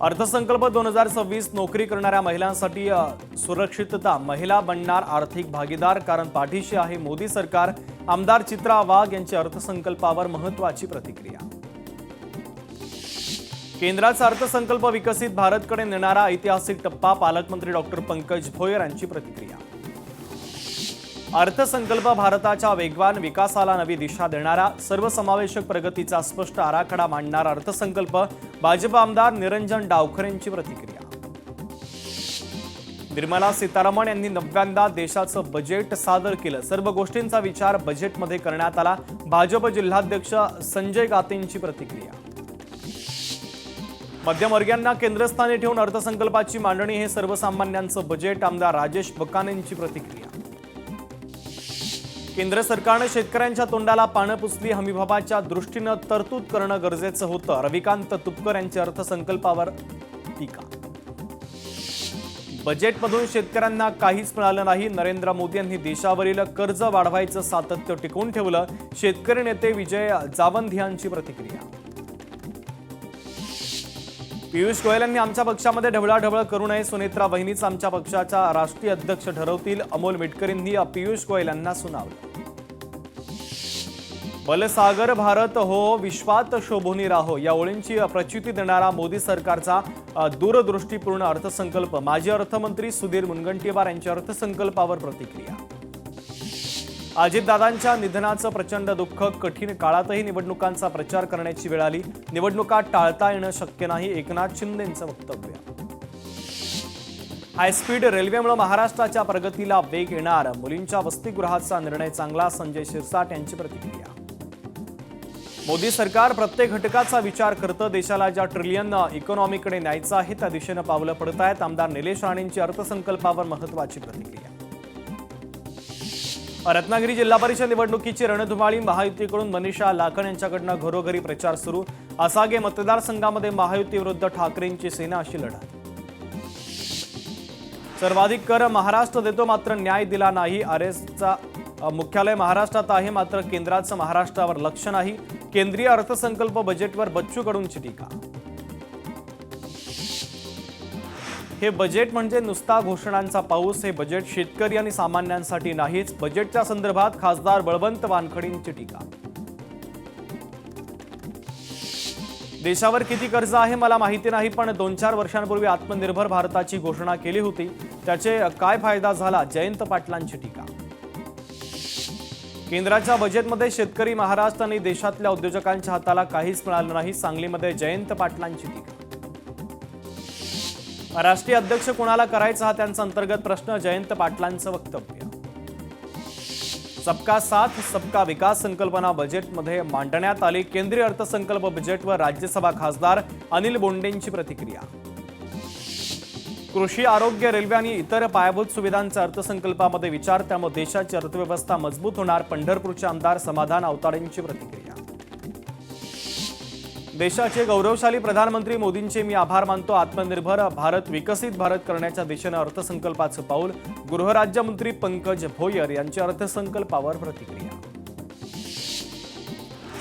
अर्थसंकल्प 2026 नोकरी करणाऱ्या महिलांसाठी सुरक्षितता, महिला बनणार आर्थिक भागीदार, कारण पाठीशी आहे मोदी सरकार। आमदार चित्रा वाघ यांची अर्थसंकल्पावर महत्त्वाची प्रतिक्रिया। केंद्राचा अर्थसंकल्प विकसित भारतकडे नेणारा ऐतिहासिक टप्पा, पालकमंत्री डॉक्टर पंकज भोयर यांची प्रतिक्रिया। अर्थसंकल्प भारताच्या वेगवान विकासाला नवी दिशा देणारा, सर्वसमावेशक प्रगतीचा स्पष्ट आराखडा मांडणारा अर्थसंकल्प, भाजप आमदार निरंजन डावखरे यांची प्रतिक्रिया। निर्मला सीतारामन यांनी नव्यांदा देशाचं बजेट सादर केलं, सर्व गोष्टींचा विचार बजेटमध्ये करण्यात आला, भाजप जिल्हाध्यक्ष संजय गातेंची प्रतिक्रिया। मध्यमवर्गीयांना केंद्रस्थानी ठेवून अर्थसंकल्पाची मांडणी, हे सर्वसामान्यांचं बजेट, आमदार राजेश बकानेंची प्रतिक्रिया। केंद्र सरकारने शेतकऱ्यांच्या तोंडाला पानं पुसली, हमीभावाच्या दृष्टीने तरतूद करणं गरजेचं होतं, रविकांत तुपकर यांची अर्थसंकल्पावर टीका। बजेटमधून शेतकऱ्यांना काहीच मिळालं नाही, नरेंद्र मोदी यांनी देशावरील कर्ज वाढवायचं सातत्य टिकवून ठेवलं, शेतकरी नेते विजय जावंद यांची प्रतिक्रिया। पियुष गोयल यांनी आमच्या पक्षामध्ये ढवळाढवळ करू नये, सुनेत्रा वहिनीच आमच्या पक्षाच्या राष्ट्रीय अध्यक्ष ठरवतील, अमोल मिटकरींनी पियुष गोयल यांना सुनावलं। बलसागर भारत हो, विश्वात शोभूनी राहो या ओळींची प्रचिती देणारा मोदी सरकारचा दूरदृष्टीपूर्ण अर्थसंकल्प, माजी अर्थमंत्री सुधीर मुनगंटीवार यांच्या अर्थसंकल्पावर प्रतिक्रिया। अजितदादांच्या निधनाचं प्रचंड दुःख, कठीण काळातही निवडणुकांचा प्रचार करण्याची वेळ आली, निवडणुका टाळता येणं शक्य नाही, एकनाथ शिंदेंचं वक्तव्य। हायस्पीड रेल्वेमुळे महाराष्ट्राच्या प्रगतीला वेग येणार, मुलींच्या वसतिगृहाचा निर्णय चांगला, संजय शिरसाट यांची प्रतिक्रिया। मोदी सरकार प्रत्येक घटकाचा विचार करतं, देशाला ज्या ट्रिलियन इकॉनॉमीकडे न्यायचं आहे त्या दिशेनं पावलं पडत आहेत, आमदार निलेश राणेंची अर्थसंकल्पावर महत्त्वाची प्रतिक्रिया। रत्नागिरी जिल्हा परिषद निवडणुकीची रणधुमाळी, महायुतीकडून मनीषा लाखन यांच्याकडनं घरोघरी प्रचार सुरू, आसागे मतदारसंघामध्ये महायुती विरुद्ध ठाकरेंची सेना अशी लढत। सर्वाधिक कर महाराष्ट्र देतो मात्र न्याय दिला नाही, आरएसचा मुख्यालय महाराष्ट्रात आहे मात्र केंद्राचं महाराष्ट्रावर लक्ष नाही, केंद्रीय अर्थसंकल्प बजेटवर बच्चू कडूंची टीका। हे बजेट म्हणजे नुसता घोषणांचा पाऊस, हे बजेट शेतकरी आणि सामान्यांसाठी नाहीच, बजेटच्या संदर्भात खासदार बळवंत वानखडेंची टीका। देशावर किती कर्ज आहे मला माहिती नाही, पण 2-4 वर्षांपूर्वी आत्मनिर्भर भारताची घोषणा केली होती, त्याचे काय फायदा झाला, जयंत पाटलांची टीका। केंद्राच्या बजेटमध्ये शेतकरी, महाराष्ट्र आणि देशातल्या उद्योजकांच्या हाताला काहीच मिळालं नाही, सांगलीमध्ये जयंत पाटलांची टीका। राष्ट्रीय अध्यक्ष कोणाला करायचा हा त्यांचा अंतर्गत प्रश्न, जयंत पाटलांचं वक्तव्य। सबका साथ सबका विकास संकल्पना बजेटमध्ये मांडण्यात आली, केंद्रीय अर्थसंकल्प बजेटवर राज्यसभा खासदार अनिल बोंडेंची प्रतिक्रिया। कृषी, आरोग्य, रेल्वे आणि इतर पायाभूत सुविधांचा अर्थसंकल्पामध्ये विचार, त्यामुळे देशाची अर्थव्यवस्था मजबूत होणार, पंढरपूरचे आमदार समाधान आवताडेंची प्रतिक्रिया। देशाचे गौरवशाली प्रधानमंत्री मोदींचे मी आभार मानतो, आत्मनिर्भर भारत, विकसित भारत करण्याच्या दिशेने अर्थसंकल्पाचं पाऊल, गृहराज्यमंत्री पंकज भोयर यांची अर्थसंकल्पावर प्रतिक्रिया।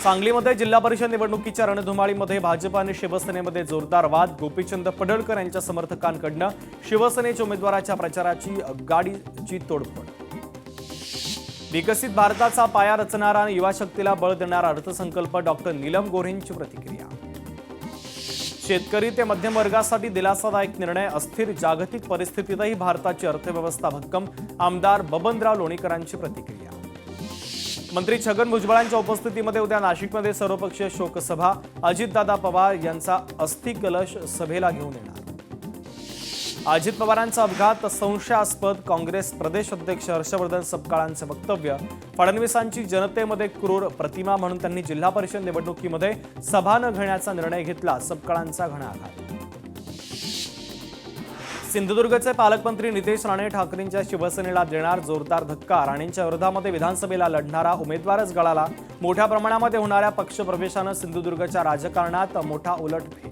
सांगलीमध्ये जिल्हा परिषद निवडणुकीच्या रणधुमाळीमध्ये भाजप आणि शिवसेनेमध्ये जोरदार वाद, गोपीचंद पडळकर यांच्या समर्थकांकडनं शिवसेनेच्या उमेदवाराच्या प्रचाराची गाडीची तोडफोड। विकसित भारताचा पाया रचणारा आणि युवा शक्तीला बळ देणारा अर्थसंकल्प, डॉक्टर नीलम गोऱ्हेंची प्रतिक्रिया। शेतकरी ते मध्यम वर्गासाठी दिलासादायक निर्णय, अस्थिर जागतिक परिस्थितीतही भारताची अर्थव्यवस्था भक्कम, आमदार बबनराव लोणीकरांची प्रतिक्रिया। मंत्री छगन भुजबळांच्या उपस्थितीमध्ये उद्या नाशिकमध्ये सर्वपक्षीय शोकसभा, अजितदादा पवार यांचा अस्थि कलश सभेला घेऊन येणार। अजित पवारांचा अपघात संशयास्पद, काँग्रेस प्रदेश अध्यक्ष हर्षवर्धन सपकाळांचं वक्तव्य। फडणवीसांची जनतेमध्ये क्रूर प्रतिमा म्हणून त्यांनी जिल्हा परिषद निवडणुकीमध्ये सभा न घेण्याचा निर्णय घेतला, सपकाळांचा घणाघात। सिंधुदुर्गचे पालकमंत्री नितेश राणे ठाकरेंच्या शिवसेनेला देणार जोरदार धक्का, राणेंच्या विरोधामध्ये विधानसभेला लढणारा उमेदवारच गळाला, मोठ्या प्रमाणामध्ये होणाऱ्या पक्षप्रवेशानं सिंधुदुर्गच्या राजकारणात मोठा उलटफेर।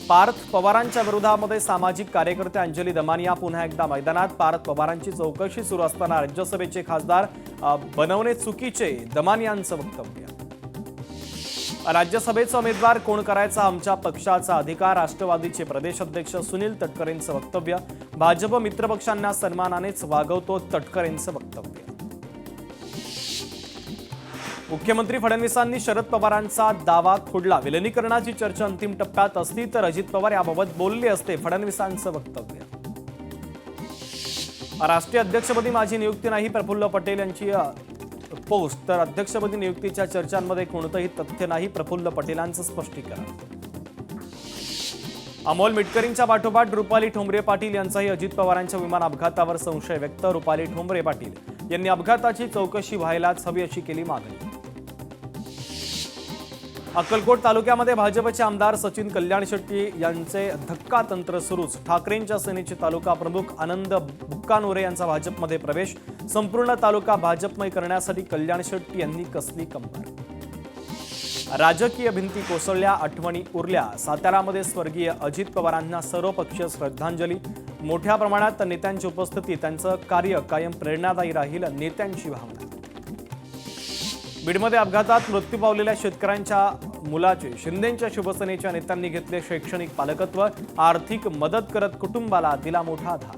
पार्थ पवारांच्या विरोधामध्ये सामाजिक कार्यकर्ते अंजली दमानिया पुन्हा एकदा मैदानात, पार्थ पवारांची चौकशी सुरू असताना राज्यसभेचे खासदार बनवणे चुकीचे, दमानियांचं वक्तव्य। राज्यसभेचा उमेदवार कोण करायचा आमच्या पक्षाचा अधिकार, राष्ट्रवादीचे प्रदेश अध्यक्ष सुनील तटकरेंचं वक्तव्य. भाजप मित्रपक्षांना सन्मानानेच वागवतो, तटकरेंचं वक्तव्य. मुख्यमंत्री फडणवीसांनी शरद पवारांचा दावा खोडला. विलिनीकरणाची चर्चा अंतिम टप्प्यात असती तर अजित पवार याबाबत बोलले असते, फडणवीसांचं वक्तव्य. राष्ट्रीय अध्यक्षपदी माझी नियुक्ती नाही, प्रफुल्ल पटेल यांची पोस्ट. तर अध्यक्षपदी नियुक्तीच्या चर्चांमध्ये कोणतंही तथ्य नाही, प्रफुल्ल पटेलांचं स्पष्टीकरण. अमोल मिटकरींच्या पाठोपाठ रुपाली ठोंबरे पाटील यांचाही अजित पवारांच्या विमान अपघातावर संशय व्यक्त. रुपाली ठोंबरे पाटील यांनी अपघाताची चौकशी व्हायलाच हवी अशी केली मागणी. अक्कलकोट तालुक्यामध्ये भाजपचे आमदार सचिन कल्याण शेट्टी यांचे धक्का तंत्र सुरूच. ठाकरेंच्या सेनेचे तालुका प्रमुख आनंद बुक्कानोरे यांचा भाजपमध्ये प्रवेश. संपूर्ण तालुका भाजपमय करण्यासाठी कल्याण शेट्टी यांनी कसली कंबर. राजकीय भिंती कोसळल्या, आठवणी उरल्या. सातारामध्ये स्वर्गीय अजित पवारांना सर्वपक्षीय श्रद्धांजली. मोठ्या प्रमाणात नेत्यांची उपस्थिती, त्यांचं कार्य कायम प्रेरणादायी राहील, नेत्यांची भावना. बीडमध्ये अपघातात मृत्यू पावलेल्या शेतकऱ्यांच्या मुलाचे शिंदेंच्या शिवसेनेच्या नेत्यांनी घेतले शैक्षणिक पालकत्व. आर्थिक मदत करत कुटुंबाला दिला मोठा आधार.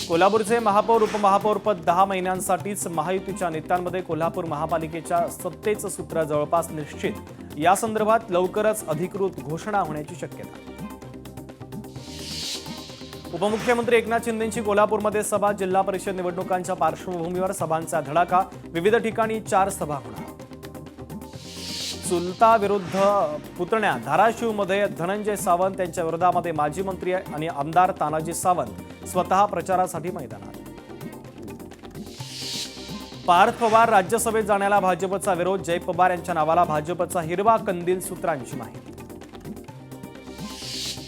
कोल्हापूरचे महापौर उपमहापौर पद 10 महिन्यांसाठीच. महायुतीच्या नेत्यांमध्ये कोल्हापूर महापालिकेच्या सत्तेचं सूत्र जवळपास निश्चित. या संदर्भात लवकरच अधिकृत घोषणा होण्याची शक्यता. उपमुख्यमंत्री एकनाथ शिंदेंची कोल्हापूरमध्ये सभा. जिल्हा परिषद निवडणुकांच्या पार्श्वभूमीवर सभांचा धडाका. विविध ठिकाणी 4 सभा होणार. चुलता विरुद्ध पुतण्या. धाराशिवमध्ये धनंजय सावंत यांच्या विरोधामध्ये माजी मंत्री आणि आमदार तानाजी सावंत स्वतः प्रचारासाठी मैदानात. पार्थ पवार राज्यसभेत जाण्याला भाजपचा विरोध. जय पवार यांच्या नावाला भाजपचा हिरवा कंदील, सूत्रांची माहिती.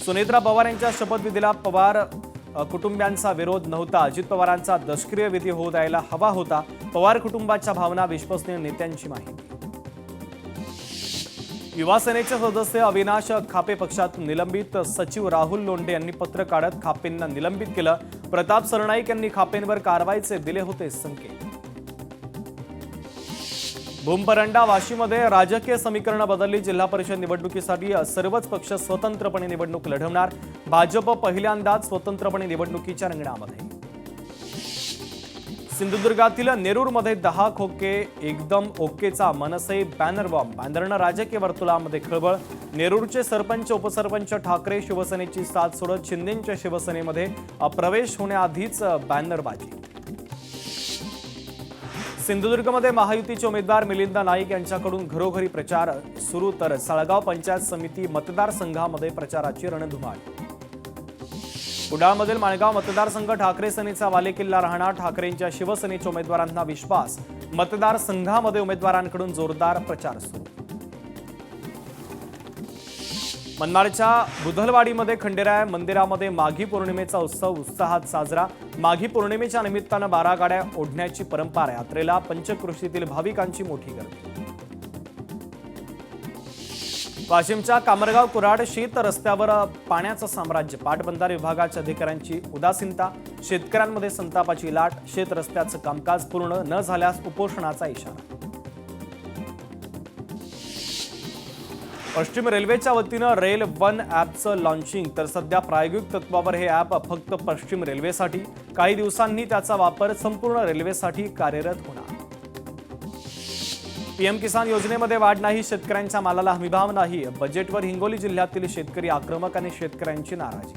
सुनेत्रा पवार यांच्या शपथविधीला पवार कुटुंबियांचा विरोध नव्हता. अजित पवारांचा दशक्रिय विधी होऊ द्यायला हवा होता. पवार कुटुंबाच्या भावना, विश्वसनीय नेत्यांची माहिती. युवा सेनेचे सदस्य अविनाश खापे पक्षातून निलंबित. सचिव राहुल लोंढे यांनी पत्र काढत खापेंना निलंबित केलं. प्रताप सरनाईक यांनी खापेंवर कारवाईचे दिले होते संकेत. भूमपरंडा. वाशीमध्ये राजकीय समीकरण बदलली. जिल्हा परिषद निवडणुकीसाठी सर्वच पक्ष स्वतंत्रपणे निवडणूक लढवणार. भाजप पहिल्यांदाच स्वतंत्रपणे निवडणुकीच्या रिंगणामध्ये. सिंधुदुर्गातील नेरूरमध्ये 10 खोके एकदम ओकेचा मनसे बॅनर बॉम्ब. बॅनरनं राजकीय वर्तुळामध्ये खळबळ. नेरूरचे सरपंच उपसरपंच ठाकरे शिवसेनेची साथ सोडत शिंदेंच्या शिवसेनेमध्ये प्रवेश होण्याआधीच बॅनरबाजी. सिंधुदुर्गमध्ये महायुतीचे उमेदवार मिलिंद नाईक यांच्याकडून घरोघरी प्रचार सुरू. तर साळगाव पंचायत समिती मतदारसंघामध्ये प्रचाराची रणधुमाळ. कुडाळमधील माणगाव मतदारसंघ ठाकरे सेनेचा बालेकिल्ला राहणार. ठाकरेंच्या शिवसेनेच्या उमेदवारांना विश्वास. मतदारसंघामध्ये उमेदवारांकडून जोरदार प्रचार सुरू. मनमाडच्या बुधलवाडीमध्ये खंडेराय मंदिरामध्ये माघी पौर्णिमेचा उत्सव उत्साहात साजरा. माघी पौर्णिमेच्या निमित्तानं 12 गाड्या ओढण्याची परंपरा. यात्रेला पंचक्रोशीतील भाविकांची मोठी गर्दी. वाशिमच्या कामरगाव कुराड शेत रस्त्यावर पाण्याचं साम्राज्य. पाटबंधारे विभागाच्या अधिकाऱ्यांची उदासीनता. शेतकऱ्यांमध्ये संतापाची लाट. शेत रस्त्याचं कामकाज पूर्ण न झाल्यास उपोषणाचा इशारा. पश्चिम रेल्वेच्या वतीनं रेल वन ॲपचं लॉन्चिंग. तर सध्या प्रायोगिक तत्वावर हे ॲप फक्त पश्चिम रेल्वेसाठी. काही दिवसांनी त्याचा वापर संपूर्ण रेल्वेसाठी कार्यरत होणार. पीएम किसान योजनेमध्ये वाढ नाही. शेतकऱ्यांच्या मालाला हमीभाव नाही. बजेटवर हिंगोली जिल्ह्यातील शेतकरी आक्रमक आणि शेतकऱ्यांची नाराजी.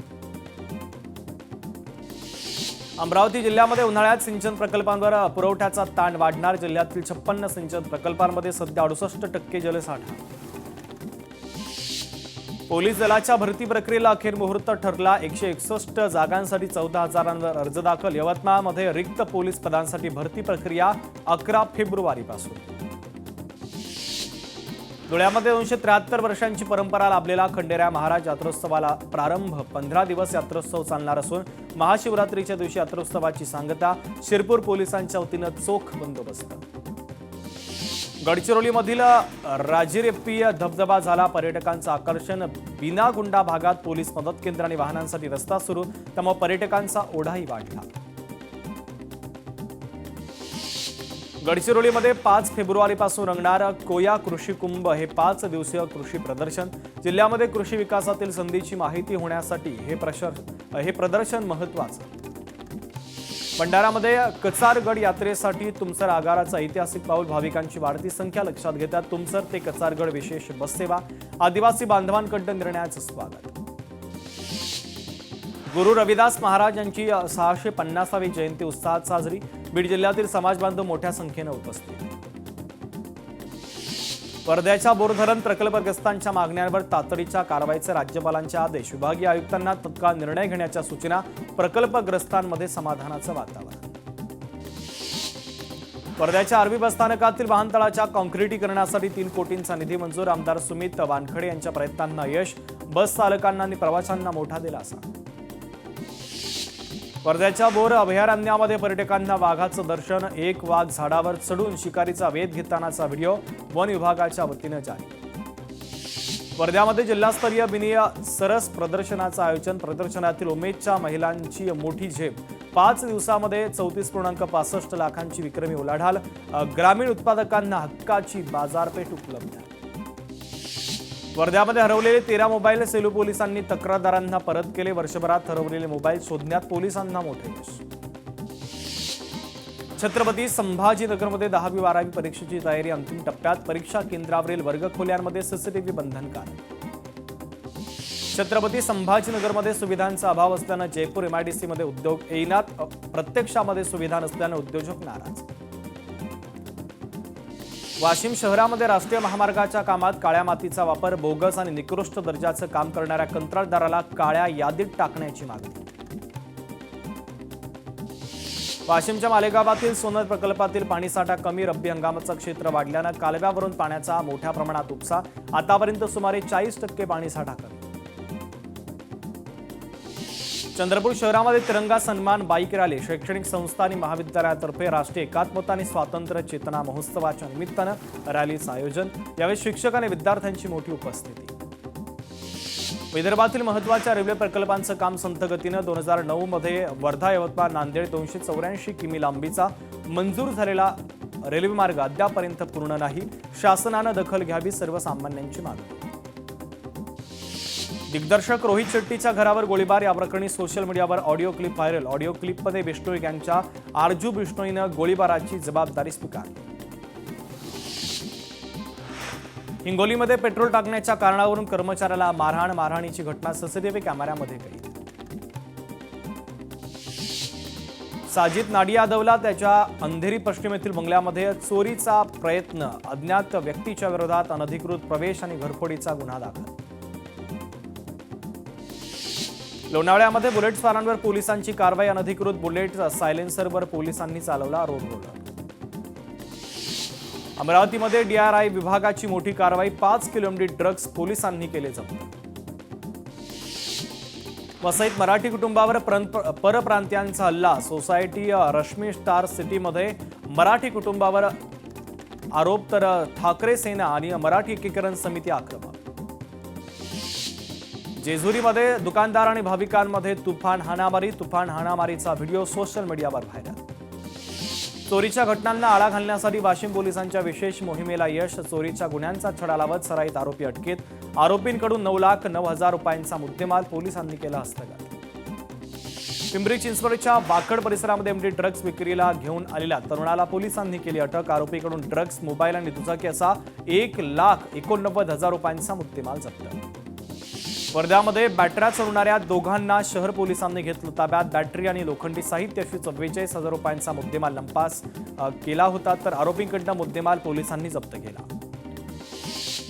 अमरावती जिल्ह्यामध्ये उन्हाळ्यात सिंचन प्रकल्पांवर पुरवठ्याचा ताण वाढणार. जिल्ह्यातील 56 सिंचन प्रकल्पांमध्ये सध्या 68% जलसाठा. पोलीस दलाच्या भरती प्रक्रियेला अखेर मुहूर्त ठरला. 161 जागांसाठी 14,000 अर्ज दाखल. यवतमाळमध्ये रिक्त पोलीस पदांसाठी भरती प्रक्रिया 11 फेब्रुवारीपासून. धुळ्यामध्ये 273 वर्षांची परंपरा लाभलेला खंडेराय महाराज यात्रोत्सवाला प्रारंभ. 15 दिवस यात्रोत्सव चालणार असून महाशिवरात्रीच्या दिवशी यात्रोत्सवाची सांगता. शिरपूर पोलिसांच्या वतीनं चोख बंदोबस्त. गडचिरोलीमधील राजिरेप्पी धबधबा झाला पर्यटकांचं आकर्षण. बिनागुंडा भागात पोलीस मदत केंद्र आणि वाहनांसाठी रस्ता सुरू. त्यामुळे पर्यटकांचा ओढाही वाढला. गडचिरोलीमध्ये 5 फेब्रुवारीपासून रंगणार कोया कृषी कुंभ हे 5 दिवसीय कृषी प्रदर्शन। जिल्ह्यामध्ये कृषी विकासातील संधीची माहिती होण्यासाठी हे प्रदर्शन महत्त्वाचं। भंडारामध्ये कचारगड यात्रेसाठी तुमसर आगाराचं ऐतिहासिक पाऊल। भाविकांची वाढती संख्या लक्षात घेता तुमसर ते कचारगड विशेष बस सेवा। आदिवासी बांधवांकडून निर्णयाचं स्वागत। गुरु रविदास महाराज यांची 650वी जयंती उत्साहात साजरी। बीड जिल्ह्यातील समाज बांधव मोठ्या संख्येने उपस्थित। वर्ध्याच्या बोर धरण प्रकल्पग्रस्तांच्या मागण्यांवर तातडीच्या कारवाईचे राज्यपालांचे आदेश। विभागीय आयुक्तांना तत्काळ निर्णय घेण्याच्या सूचना। प्रकल्पग्रस्तांमध्ये समाधानाचं वातावरण। वर्ध्याच्या आर्वी बसस्थानकातील वाहनतळाच्या काँक्रिटीकरणासाठी 3 कोटींचा निधी मंजूर। आमदार सुमित वानखडे यांच्या प्रयत्नांना यश। बस चालकांना आणि प्रवाशांना मोठा दिलासा। वर्ध्याच्या बोर अभयारण्यामध्ये पर्यटकांना वाघाचं दर्शन। एक वाघ झाडावर चढून शिकारीचा वेध घेतानाचा व्हिडिओ वन विभागाच्या वतीने जारी। वर्ध्यामध्ये जिल्हास्तरीय बिनीय सरस प्रदर्शनाचं आयोजन। प्रदर्शनातील उमेदच्या महिलांची मोठी झेप। 5 दिवसामध्ये 34.65 लाखांची विक्रमी उलाढाल। ग्रामीण उत्पादकांना हक्काची बाजारपेठ उपलब्ध। वर्ध्यामध्ये हरवलेले 13 मोबाईल सेलू पोलिसांनी तक्रारदारांना परत केले। वर्षभरात हरवलेले मोबाईल शोधण्यात पोलिसांना मोठे यश। छत्रपती संभाजीनगरमध्ये 10वी 12वी परीक्षेची तयारी अंतिम टप्प्यात। परीक्षा केंद्रावरील वर्गखोल्यांमध्ये सीसीटीव्ही बंधनकारक। छत्रपती संभाजीनगरमध्ये सुविधांचा अभाव असल्यानं जयपूर MIDCमध्ये उद्योग येईनात। प्रत्यक्षामध्ये सुविधा नसल्यानं उद्योजक नाराज। वाशिम शहरामध्ये राष्ट्रीय महामार्गाच्या कामात काळ्या मातीचा वापर। बोगस आणि निकृष्ट दर्जाचं काम करणाऱ्या कंत्राटदाराला काळ्या यादीत टाकण्याची मागणी। वाशिमच्या मालेगावातील सोनर प्रकल्पातील पाणीसाठा कमी। रब्बी हंगामाचं क्षेत्र वाढल्यानं कालव्यावरून पाण्याचा मोठ्या प्रमाणात उपसा। आतापर्यंत सुमारे 40% पाणीसाठा कमी। चंद्रपूर शहरामध्ये तिरंगा सन्मान बाईक रॅली। शैक्षणिक संस्था आणि महाविद्यालयातर्फे राष्ट्रीय एकात्मता आणि स्वातंत्र्य चेतना महोत्सवाच्या निमित्तानं रॅलीचं आयोजन। यावेळी शिक्षक आणि विद्यार्थ्यांची मोठी उपस्थिती। विदर्भातील महत्त्वाच्या रेल्वे प्रकल्पांचं काम संथ गतीनं। 2009 मध्ये वर्धा यवतमाळ नांदेड 284 किमी लांबीचा मंजूर झालेला रेल्वे मार्ग अद्यापर्यंत पूर्ण नाही। शासनानं दखल घ्यावी, सर्वसामान्यांची मागणी। दिग्दर्शक रोहित शेट्टीच्या घरावर गोळीबार। या प्रकरणी सोशल मीडियावर ऑडिओ क्लिप व्हायरल। ऑडिओ क्लिपमध्ये बिश्नोई गँगच्या आरजू बिश्नोईनं गोळीबाराची जबाबदारी स्वीकारली। हिंगोलीमध्ये पेट्रोल टाकण्याच्या कारणावरून कर्मचाऱ्याला मारहाणीची घटना सीसीटीव्ही कॅमेऱ्यामध्ये कैद। साजिद नाडी यादवला त्याच्या अंधेरी पश्चिम येथील बंगल्यामध्ये चोरीचा प्रयत्न। अज्ञात व्यक्तीच्या विरोधात अनधिकृत प्रवेश आणि घरफोडीचा गुन्हा दाखल। लोणावळ्यामध्ये बुलेट स्वारांवर पोलिसांची कारवाई। अनधिकृत बुलेट सायलेन्सरवर पोलिसांनी चालवला रोड रोलर। अमरावतीमध्ये DRI विभागाची मोठी कारवाई। 5 किलोमडी ड्रग्ज पोलिसांनी केले जप्त। वसईत मराठी कुटुंबावर परप्रांतीयांचा हल्ला। सोसायटी रश्मी स्टार सिटीमध्ये मराठी कुटुंबावर आरोप, तर ठाकरे सेना आणि मराठी एकीकरण समिती आक्रमक। जेजुरीमध्ये दुकानदार आणि भाविकांमध्ये तुफान हाणामारीचा व्हिडिओ सोशल मीडियावर व्हायरल। चोरीच्या घटनांना आळा घालण्यासाठी वाशिम पोलिसांच्या विशेष मोहिमेला यश। चोरीच्या गुन्ह्यांचा छडा लावत सराईत आरोपी अटकेत। आरोपींकडून 9,09,000 रुपयांचा मुद्देमाल पोलिसांनी केला हस्तगत। पिंपरी चिंचवडच्या वाकड परिसरामध्ये MD ड्रग्ज विक्रीला घेऊन आलेल्या तरुणाला पोलिसांनी केली अटक। आरोपीकडून ड्रग्ज, मोबाईल आणि दुचाकी असा 1,89,000 रुपयांचा मुद्देमाल जप्त। वर्ध्यामध्ये बॅटऱ्या चोरणाऱ्या दोघांना शहर पोलिसांनी घेतलं ताब्यात। बॅटरी आणि लोखंडी साहित्य अशी 44,000 रुपयांचा मुद्देमाल लंपास केला होता, तर आरोपींकडून मुद्देमाल पोलिसांनी जप्त केला।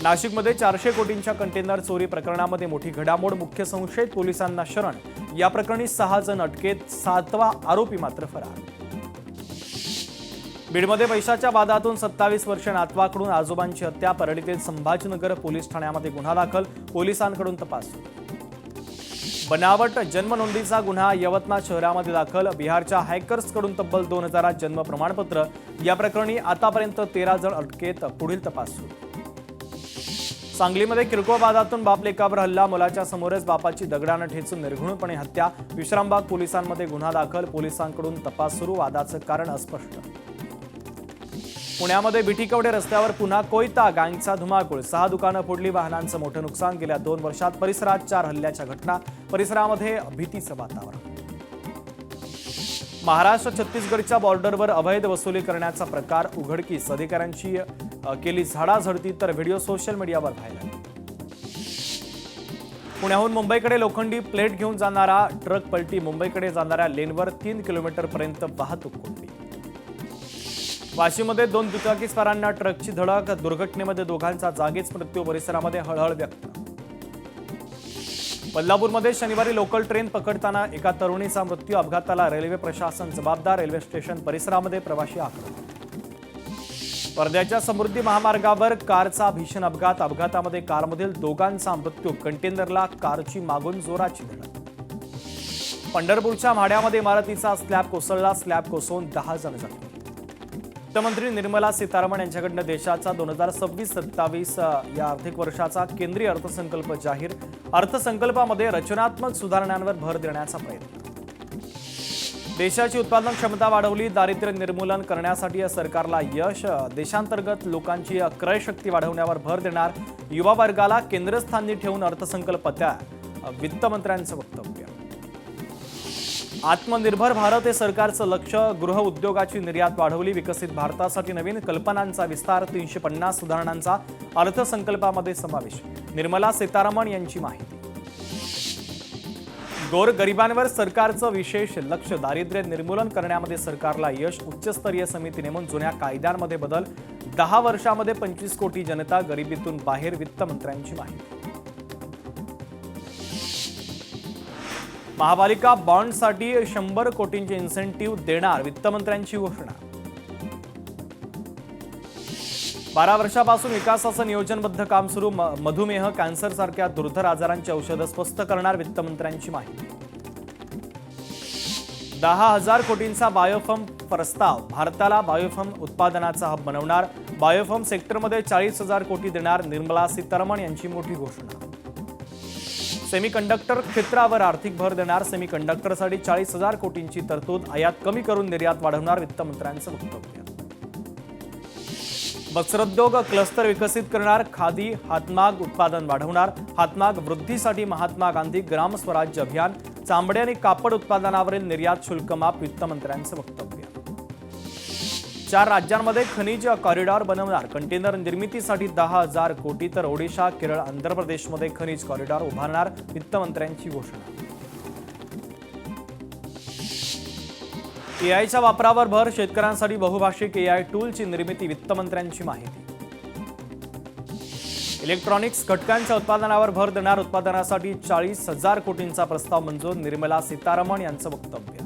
नाशिकमध्ये 400 कोटींच्या कंटेनर चोरी प्रकरणामध्ये मोठी घडामोड। मुख्य संशयित पोलिसांना शरण। या प्रकरणी 6 जण अटकेत, 7वा आरोपी मात्र फरार। बीडमध्ये पैशाच्या वादातून 27 वर्षीय नातवाकडून आजोबांची हत्या। परळीतील संभाजीनगर पोलीस ठाण्यामध्ये गुन्हा दाखल। पोलिसांकडून तपास। बनावट जन्मनोंदीचा गुन्हा यवतमाळ शहरामध्ये दाखल। बिहारच्या हॅकर्सकडून तब्बल 2,000 जन्म प्रमाणपत्र। या प्रकरणी आतापर्यंत 13 जण अटकेत, पुढील तपास सुरू। सांगलीमध्ये किरकोळ वादातून बाप लेकावर हल्ला। मुलाच्या समोरच बापाची दगडानं ठेचून निर्घृणपणे हत्या। विश्रामबाग पोलिसांमध्ये गुन्हा दाखल। पोलिसांकडून तपास सुरू। वादाचं कारण अस्पष्ट। पुण्यामध्ये बिठीकवडे रस्त्यावर पुन्हा कोयता गँगचा धुमाकूळ, 6 दुकानं फोडली, वाहनांचं मोठं नुकसान. गेल्या 2 वर्षात परिसरात 4 हल्ल्याच्या घटना, परिसरामध्ये भीतीचं वातावरण. महाराष्ट्र छत्तीसगडच्या बॉर्डरवर अवैध वसुली करण्याचा प्रकार उघडकीस, अधिकाऱ्यांची केली झाडाझडती, तर व्हिडिओ सोशल मीडियावर व्हायरल. पुण्याहून मुंबईकडे लोखंडी प्लेट घेऊन जाणारा ट्रक पलटी, मुंबईकडे जाणाऱ्या लेनवर 3 किलोमीटरपर्यंत वाहतूक कोंडी. वाशीमध्ये 2 दुचाकीस्वारांना ट्रकची धडक, दुर्घटनेमध्ये दोघांचा जागीच मृत्यू, परिसरामध्ये हळहळ व्यक्त. बदलापूरमध्ये शनिवारी लोकल ट्रेन पकडताना एका तरुणीचा मृत्यू, अपघाताला रेल्वे प्रशासन जबाबदार, रेल्वे स्टेशन परिसरामध्ये प्रवासी आक्रमक. वर्ध्याच्या समृद्धी महामार्गावर कारचा भीषण अपघात, अपघातामध्ये कारमधील दोघांचा मृत्यू, कंटेनरला कारची मागून जोराची धडक. पंढरपूरच्या म्हाड्यामध्ये इमारतीचा स्लॅब कोसळला, स्लॅब कोसळून 10 जण जखमी. वित्तमंत्री निर्मला सीतारामन यांच्याकडनं देशाचा 2026-27 या आर्थिक वर्षाचा केंद्रीय अर्थसंकल्प जाहीर, अर्थसंकल्पामध्ये रचनात्मक सुधारणांवर भर देण्याचा प्रयत्न. देशाची उत्पादन क्षमता वाढवली, दारिद्र्य निर्मूलन करण्यासाठी या सरकारला यश, देशांतर्गत लोकांची क्रयशक्ती वाढवण्यावर भर देणार, युवा वर्गाला केंद्रस्थानी ठेवून अर्थसंकल्प तयार, वित्तमंत्र्यांचं वक्तव्य. आत्मनिर्भर भारत हे सरकारचं लक्ष, गृह उद्योगाची निर्यात वाढवली, विकसित भारतासाठी नवीन कल्पनांचा विस्तार, 350 सुधारणांचा अर्थसंकल्पामध्ये समावेश, निर्मला सीतारामन यांची माहिती. गोरगरिबांवर सरकारचं विशेष लक्ष, दारिद्र्य निर्मूलन करण्यामध्ये सरकारला यश, उच्चस्तरीय समिती नेमून जुन्या कायद्यांमध्ये बदल, 10 वर्षामध्ये 25 कोटी जनता गरिबीतून बाहेर, वित्तमंत्र्यांची माहिती. महापालिका बॉन्डसाठी 100 कोटींचे इन्सेंटिव्ह देणार, वित्तमंत्र्यांची घोषणा. 12 वर्षापासून विकासाचं नियोजनबद्ध काम सुरू, मधुमेह, कॅन्सर सारख्या दुर्धर आजारांची औषधं स्वस्त करणार, वित्तमंत्र्यांची माहिती. 10,000 कोटींचा बायोफर्म प्रस्ताव, भारताला बायोफर्म उत्पादनाचा हब बनवणार, बायोफर्म सेक्टरमध्ये 40,000 कोटी देणार, निर्मला सीतारामन यांची मोठी घोषणा. सेमीकंडक्टर क्षेत्रावर आर्थिक भर देणार, सेमीकंडक्टरसाठी 40,000 कोटींची तरतूद, आयात कमी करून निर्यात वाढवणार, वित्तमंत्र्यांचं वक्तव्य. वस्त्रोद्योग क्लस्टर विकसित करणार, खादी हातमाग उत्पादन वाढवणार, हातमाग वृद्धीसाठी महात्मा गांधी ग्राम स्वराज्य अभियान, चामडे आणि कापड उत्पादनावरील निर्यात शुल्क माफ, वित्तमंत्र्यांचं वक्तव्य. 4 राज्यांमध्ये खनिज कॉरिडॉर बनवणार, कंटेनर निर्मितीसाठी 10,000 कोटी, तर ओडिशा, केरळ, आंध्र प्रदेशमध्ये खनिज कॉरिडॉर उभारणार, वित्तमंत्र्यांची घोषणा. एआयच्या वापरावर भर, शेतकऱ्यांसाठी बहुभाषिक एआय टूलची निर्मिती, वित्तमंत्र्यांची माहिती. इलेक्ट्रॉनिक्स घटकांच्या उत्पादनावर भर देणार, उत्पादनासाठी 40,000 कोटींचा प्रस्ताव मंजूर, निर्मला सीतारामन यांचं वक्तव्य.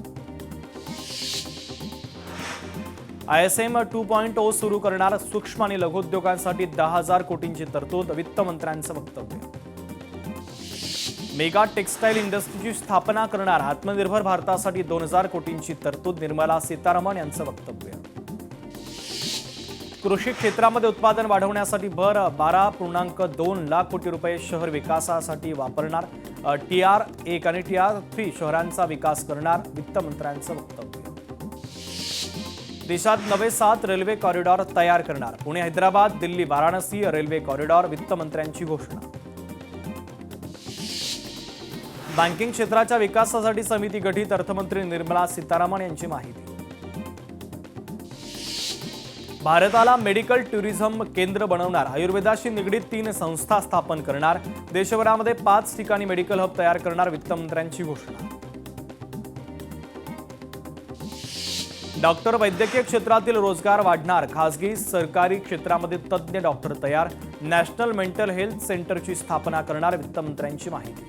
ISM 2.0 सुरू करणार, सूक्ष्म आणि लघु उद्योगांसाठी 10,000 कोटींची तरतूद, वित्तमंत्र्यांचं वक्तव्य. मेगा टेक्सटाईल इंडस्ट्रीची स्थापना करणार, आत्मनिर्भर भारतासाठी 2,000 कोटींची तरतूद, निर्मला सीतारामन यांचं वक्तव्य. कृषी क्षेत्रामध्ये उत्पादन वाढवण्यासाठी भर, 12.2 लाख कोटी रुपये शहर विकासासाठी वापरणार, TR1 आणि TR3 शहरांचा विकास करणार, वित्तमंत्र्यांचं वक्तव्य. देशात नवे 7 रेल्वे कॉरिडॉर तयार करणार, पुणे हैदराबाद, दिल्ली वाराणसी रेल्वे कॉरिडॉर, वित्तमंत्र्यांची घोषणा. बँकिंग क्षेत्राच्या विकासासाठी समिती गठीत, अर्थमंत्री निर्मला सीतारामन यांची माहिती. भारताला मेडिकल टुरिझम केंद्र बनवणार, आयुर्वेदाशी निगडीत 3 संस्था स्थापन करणार, देशभरामध्ये 5 ठिकाणी मेडिकल हब तयार करणार, वित्तमंत्र्यांची घोषणा. डॉक्टर वैद्यकीय क्षेत्रातील रोजगार वाढणार, खासगी सरकारी क्षेत्रामध्ये तज्ज्ञ डॉक्टर तयार, नॅशनल मेंटल हेल्थ सेंटरची स्थापना करणार, वित्तमंत्र्यांची माहिती.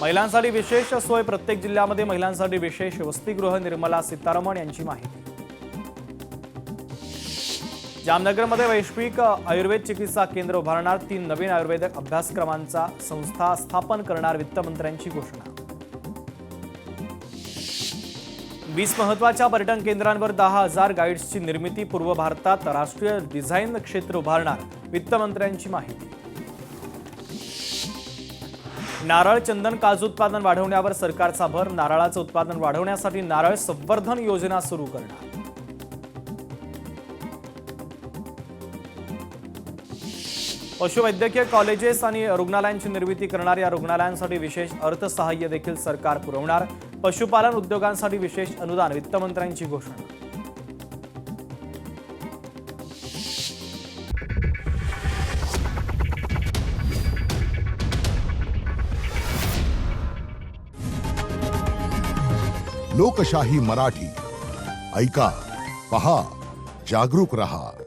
महिलांसाठी विशेष सोय, प्रत्येक जिल्ह्यामध्ये महिलांसाठी विशेष वसतिगृह, निर्मला सीतारामन यांची माहिती. जामनगरमध्ये वैश्विक आयुर्वेद चिकित्सा केंद्र उभारणार, 3 नवीन आयुर्वेद अभ्यासक्रमांचा संस्था स्थापन करणार, वित्तमंत्र्यांची घोषणा. 20 महत्त्वाच्या पर्यटन केंद्रांवर 10,000 गाईड्सची निर्मिती, पूर्व भारतात राष्ट्रीय डिझाईन क्षेत्र उभारणार, वित्तमंत्र्यांची माहिती. नारळ, चंदन, काजू उत्पादन वाढवण्यावर सरकारचा भर. नारळाचं उत्पादन वाढवण्यासाठी नारळ संवर्धन योजना सुरू करणार. पशुवैद्यकीय कॉलेजेस आणि रुग्णालयांची निर्मिती करणाऱ्या रुग्णालयांसाठी विशेष अर्थसहाय्य देखील सरकार पुरवणार. पशुपालन उद्योगांसाठी विशेष अनुदान. वित्तमंत्र्यांची घोषणा. लोकशाही मराठी ऐका, पहा, जागरूक रहा.